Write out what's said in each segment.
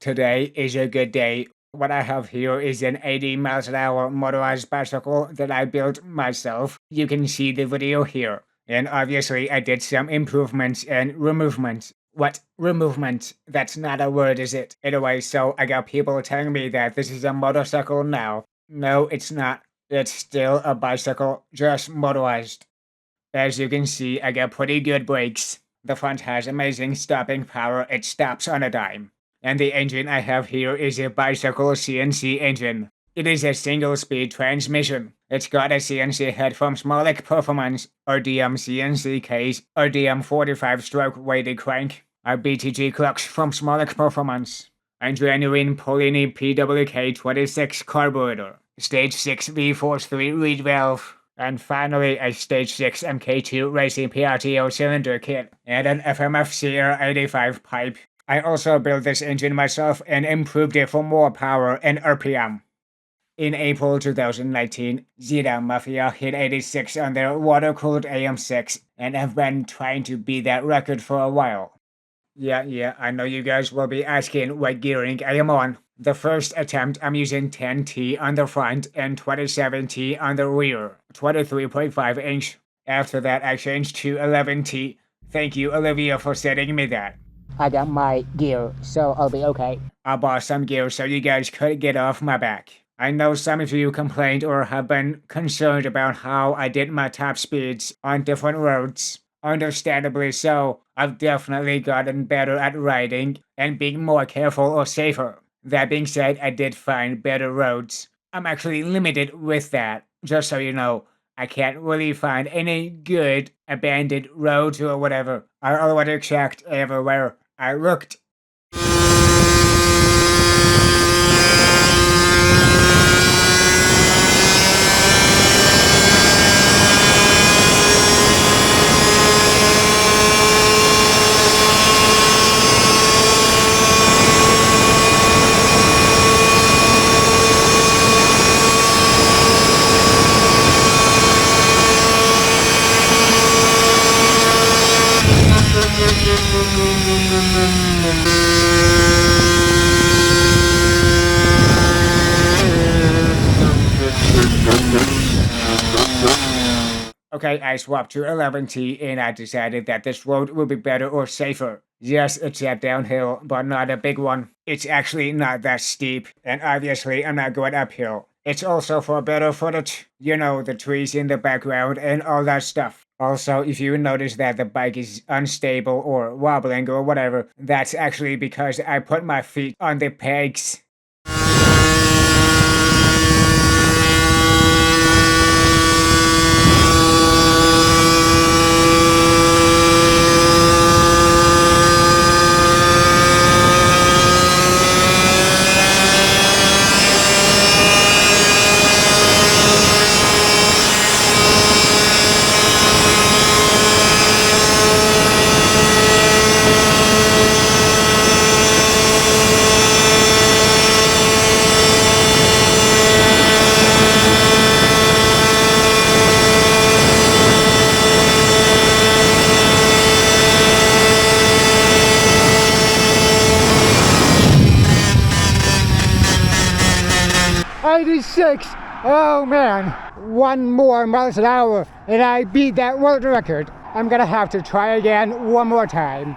Today is a good day. What I have here is an 80 miles an hour motorized bicycle that I built myself. You can see the video here. And obviously I did some improvements and removements. What? Removement? That's not a word, is it? Anyway, so I got people telling me that this is a motorcycle now. No, it's not. It's still a bicycle, just motorized. As you can see, I got pretty good brakes. The front has amazing stopping power, it stops on a dime. And the engine I have here is a bicycle CNC engine. It is a single-speed transmission. It's got a CNC head from Smolik Performance, RDM CNC case, RDM 45-stroke weighted crank, a BTG clutch from Smolik Performance, and genuine Polini PWK 26 carburetor, Stage 6 V43 reed valve, and finally a Stage 6 MK2 Racing PRTO cylinder kit, and an FMF CR85 pipe. I also built this engine myself and improved it for more power and RPM. In April 2019, Zeta Mafia hit 86 on their water-cooled AM6 and have been trying to beat that record for a while. Yeah, I know you guys will be asking what gearing I am on. The first attempt I'm using 10T on the front and 27T on the rear, 23.5 inch. After that I changed to 11T. Thank you Olivia for sending me that. I got my gear, so I'll be okay. I bought some gear so you guys could get off my back. I know some of you complained or have been concerned about how I did my top speeds on different roads. Understandably so, I've definitely gotten better at riding and being more careful or safer. That being said, I did find better roads. I'm actually limited with that, just so you know. I can't really find any good abandoned roads or whatever. I already checked everywhere. I looked. Okay, I swapped to 11T and I decided that this road would be better or safer. Yes, it's a downhill, but not a big one. It's actually not that steep, and obviously I'm not going uphill. It's also for better footage. You know, the trees in the background and all that stuff. Also, if you notice that the bike is unstable or wobbling or whatever, that's actually because I put my feet on the pegs. Oh man, 1 more miles an hour and I beat that world record. I'm gonna have to try again one more time.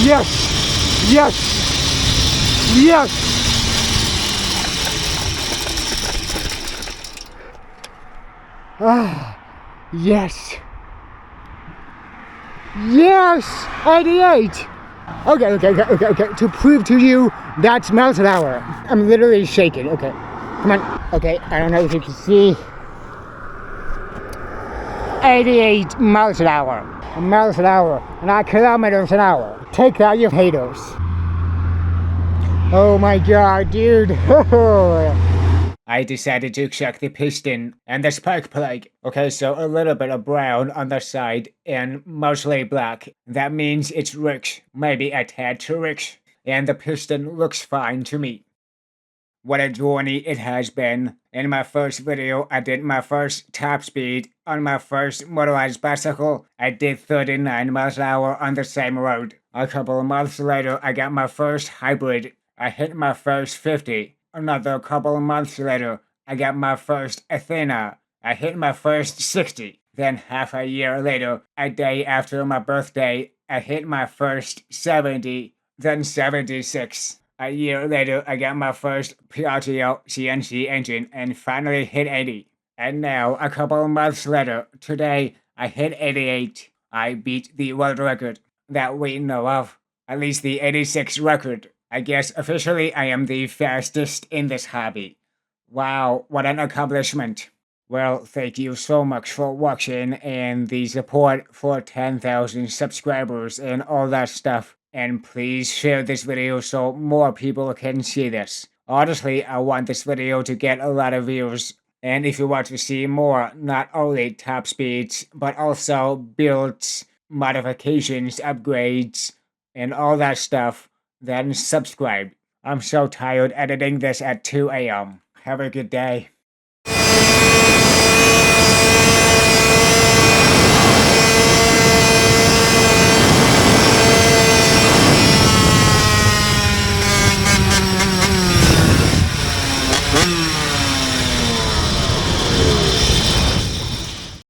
Yes! Yes! Yes! Ah, yes! Yes! 88! Okay. To prove to you, that's miles an hour. I'm literally shaking. Okay, come on. Okay, I don't know if you can see. 88 miles an hour. Miles an hour, not kilometers an hour. Take out your haters. Oh my god, dude. I decided to check the piston and the spark plug. Okay, so a little bit of brown on the side and mostly black. That means it's rich, maybe a tad too rich. And the piston looks fine to me. What a journey it has been. In my first video, I did my first top speed on my first motorized bicycle. I did 39 miles an hour on the same road. A couple of months later, I got my first hybrid. I hit my first 50. Another couple of months later, I got my first Athena. I hit my first 60. Then half a year later, a day after my birthday, I hit my first 70, then 76. A year later, I got my first PRTO CNC engine and finally hit 80. And now, a couple of months later, today, I hit 88. I beat the world record that we know of, at least the 86 record. I guess officially I am the fastest in this hobby. Wow, what an accomplishment. Well, thank you so much for watching and the support for 10,000 subscribers and all that stuff. And please share this video so more people can see this. Honestly, I want this video to get a lot of views. And if you want to see more, not only top speeds, but also builds, modifications, upgrades, and all that stuff, then subscribe. I'm so tired editing this at 2 a.m. Have a good day.